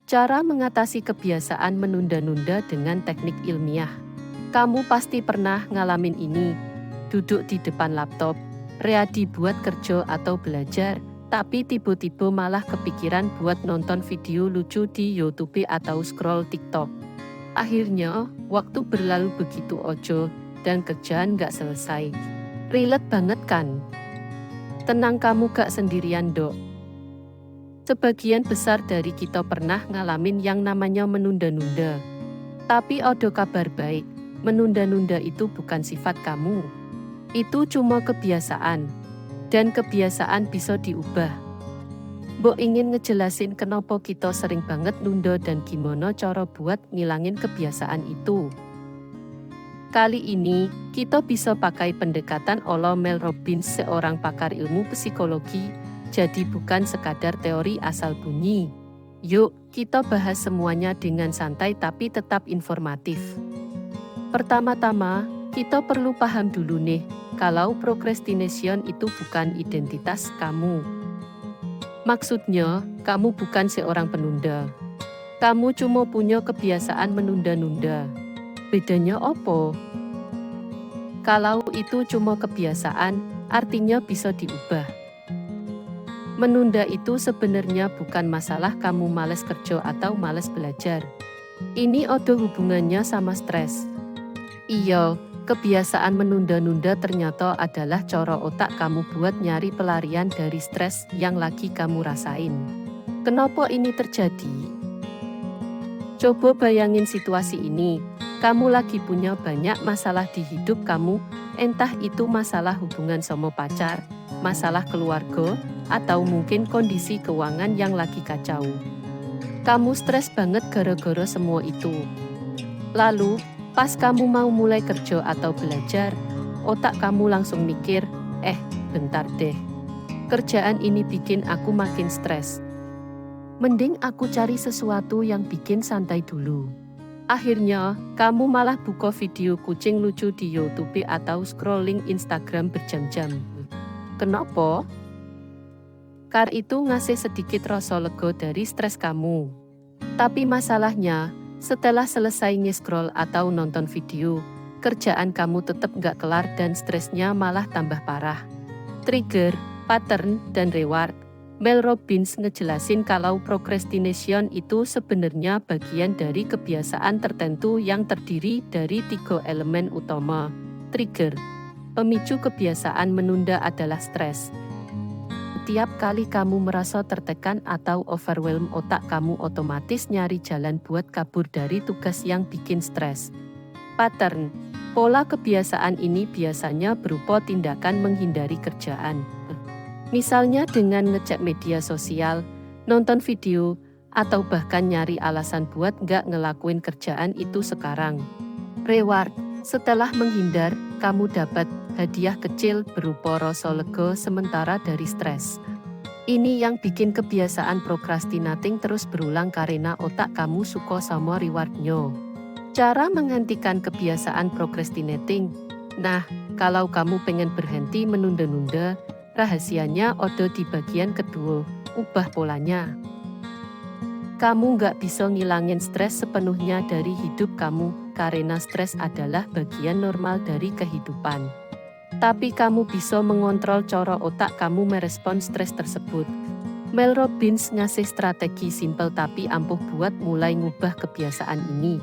Cara mengatasi kebiasaan menunda-nunda dengan teknik ilmiah. Kamu pasti pernah ngalamin ini. Duduk di depan laptop, ready buat kerja atau belajar, tapi tiba-tiba malah kepikiran buat nonton video lucu di YouTube atau scroll TikTok. Akhirnya, waktu berlalu begitu ojo, dan kerjaan gak selesai. Relate banget kan? Tenang, kamu gak sendirian dok. Sebagian besar dari kita pernah ngalamin yang namanya menunda-nunda. Tapi ada kabar baik, menunda-nunda itu bukan sifat kamu. Itu cuma kebiasaan. Dan kebiasaan bisa diubah. Mbok ingin ngejelasin kenapa kita sering banget nunda dan gimana cara buat ngilangin kebiasaan itu. Kali ini, kita bisa pakai pendekatan ala Mel Robbins, seorang pakar ilmu psikologi. Jadi bukan sekadar teori asal bunyi. Yuk, kita bahas semuanya dengan santai tapi tetap informatif. Pertama-tama, kita perlu paham dulu nih, kalau procrastination itu bukan identitas kamu. Maksudnya, kamu bukan seorang penunda. Kamu cuma punya kebiasaan menunda-nunda. Bedanya apa? Kalau itu cuma kebiasaan, artinya bisa diubah. Menunda itu sebenarnya bukan masalah kamu malas kerja atau malas belajar. Ini ada hubungannya sama stres. Iya, kebiasaan menunda-nunda ternyata adalah cara otak kamu buat nyari pelarian dari stres yang lagi kamu rasain. Kenapa ini terjadi? Coba bayangin situasi ini. Kamu lagi punya banyak masalah di hidup kamu, entah itu masalah hubungan sama pacar, masalah keluarga, atau mungkin kondisi keuangan yang lagi kacau. Kamu stres banget gara-gara semua itu. Lalu, pas kamu mau mulai kerja atau belajar, otak kamu langsung mikir, bentar deh. Kerjaan ini bikin aku makin stres. Mending aku cari sesuatu yang bikin santai dulu. Akhirnya, kamu malah buka video kucing lucu di YouTube atau scrolling Instagram berjam-jam. Kenapa? Karena itu ngasih sedikit rasa lega dari stres kamu. Tapi masalahnya, setelah selesai nge-scroll atau nonton video, kerjaan kamu tetap gak kelar dan stresnya malah tambah parah. Trigger, pattern, dan reward. Mel Robbins ngejelasin kalau procrastination itu sebenarnya bagian dari kebiasaan tertentu yang terdiri dari 3 elemen utama. Trigger. Pemicu kebiasaan menunda adalah stres. Setiap kali kamu merasa tertekan atau overwhelmed, otak kamu otomatis nyari jalan buat kabur dari tugas yang bikin stres. Pattern. Pola kebiasaan ini biasanya berupa tindakan menghindari kerjaan. Misalnya dengan ngecek media sosial, nonton video, atau bahkan nyari alasan buat nggak ngelakuin kerjaan itu sekarang. Reward. Setelah menghindar, kamu dapat hadiah kecil berupa rasa lega sementara dari stres. Ini yang bikin kebiasaan procrastinating terus berulang karena otak kamu suka sama rewardnya. Cara menghentikan kebiasaan procrastinating. Nah, kalau kamu pengen berhenti menunda-nunda, rahasianya ada di bagian kedua, ubah polanya. Kamu nggak bisa ngilangin stres sepenuhnya dari hidup kamu, karena stres adalah bagian normal dari kehidupan. Tapi kamu bisa mengontrol cara otak kamu merespon stres tersebut. Mel Robbins ngasih strategi simpel tapi ampuh buat mulai ngubah kebiasaan ini.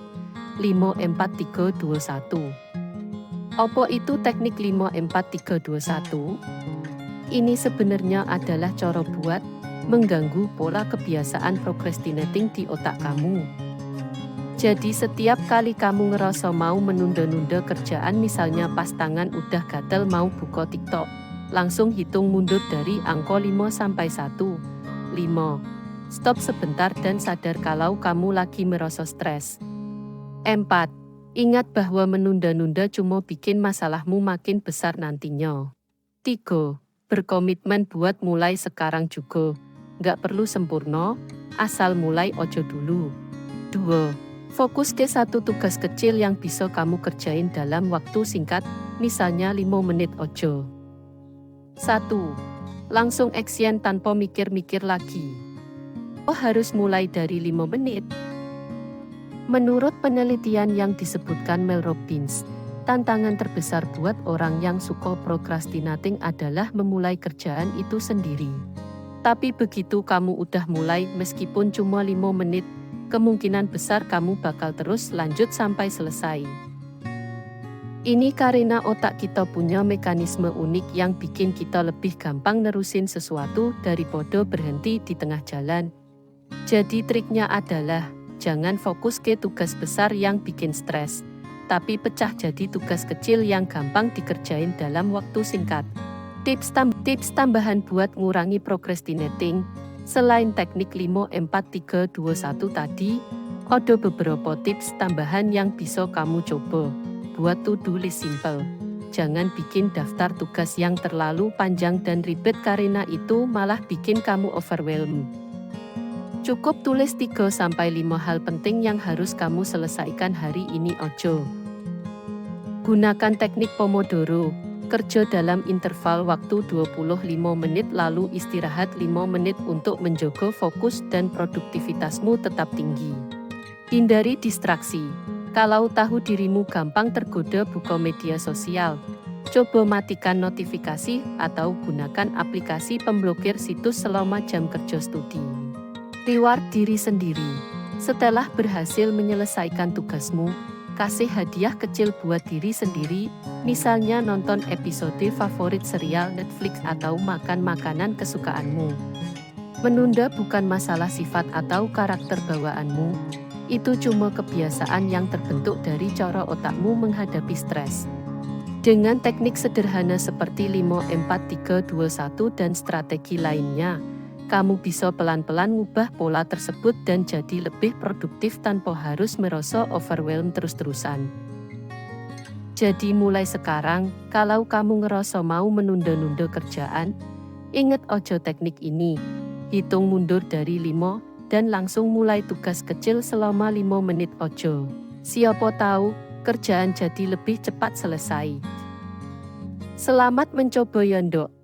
5-4-3-2-1. Apa itu teknik 5-4-3-2-1? Ini sebenarnya adalah cara buat mengganggu pola kebiasaan procrastinating di otak kamu. Jadi setiap kali kamu ngerasa mau menunda-nunda kerjaan, misalnya pas tangan udah gatel mau buka TikTok, langsung hitung mundur dari angka 5 sampai 1. 5. Stop sebentar dan sadar kalau kamu lagi merasa stres. 4. Ingat bahwa menunda-nunda cuma bikin masalahmu makin besar nantinya. 3. Berkomitmen buat mulai sekarang juga. Nggak perlu sempurna, asal mulai ojo dulu. 2. Fokus ke satu tugas kecil yang bisa kamu kerjain dalam waktu singkat, misalnya 5 menit ojo. 1. Langsung action tanpa mikir-mikir lagi. Oh, harus mulai dari 5 menit. Menurut penelitian yang disebutkan Mel Robbins, tantangan terbesar buat orang yang suka procrastinating adalah memulai kerjaan itu sendiri. Tapi begitu kamu udah mulai, meskipun cuma 5 menit, kemungkinan besar kamu bakal terus lanjut sampai selesai. Ini karena otak kita punya mekanisme unik yang bikin kita lebih gampang nerusin sesuatu daripada berhenti di tengah jalan. Jadi triknya adalah, jangan fokus ke tugas besar yang bikin stres, tapi pecah jadi tugas kecil yang gampang dikerjain dalam waktu singkat. Tips tambahan buat ngurangi procrastinating, selain teknik 5, 4, 3, 2, 1 tadi, ada beberapa tips tambahan yang bisa kamu coba. Buat to-do list simple. Jangan bikin daftar tugas yang terlalu panjang dan ribet karena itu malah bikin kamu overwhelmed. Cukup tulis 3-5 hal penting yang harus kamu selesaikan hari ini ojo. Gunakan teknik Pomodoro. Kerja dalam interval waktu 25 menit lalu istirahat 5 menit untuk menjaga fokus dan produktivitasmu tetap tinggi. Hindari distraksi. Kalau tahu dirimu gampang tergoda buka media sosial, coba matikan notifikasi atau gunakan aplikasi pemblokir situs selama jam kerja studi. Reward diri sendiri. Setelah berhasil menyelesaikan tugasmu, kasih hadiah kecil buat diri sendiri, misalnya nonton episode favorit serial Netflix atau makan makanan kesukaanmu. Menunda bukan masalah sifat atau karakter bawaanmu, itu cuma kebiasaan yang terbentuk dari cara otakmu menghadapi stres. Dengan teknik sederhana seperti 5, 4, 3, 2, 1 dan strategi lainnya, kamu bisa pelan-pelan ngubah pola tersebut dan jadi lebih produktif tanpa harus merasa overwhelmed terus-terusan. Jadi mulai sekarang, kalau kamu ngerasa mau menunda-nunda kerjaan, ingat ojo teknik ini. Hitung mundur dari 5, dan langsung mulai tugas kecil selama 5 menit ojo. Siapa tahu, kerjaan jadi lebih cepat selesai. Selamat mencoba ya, Ndok.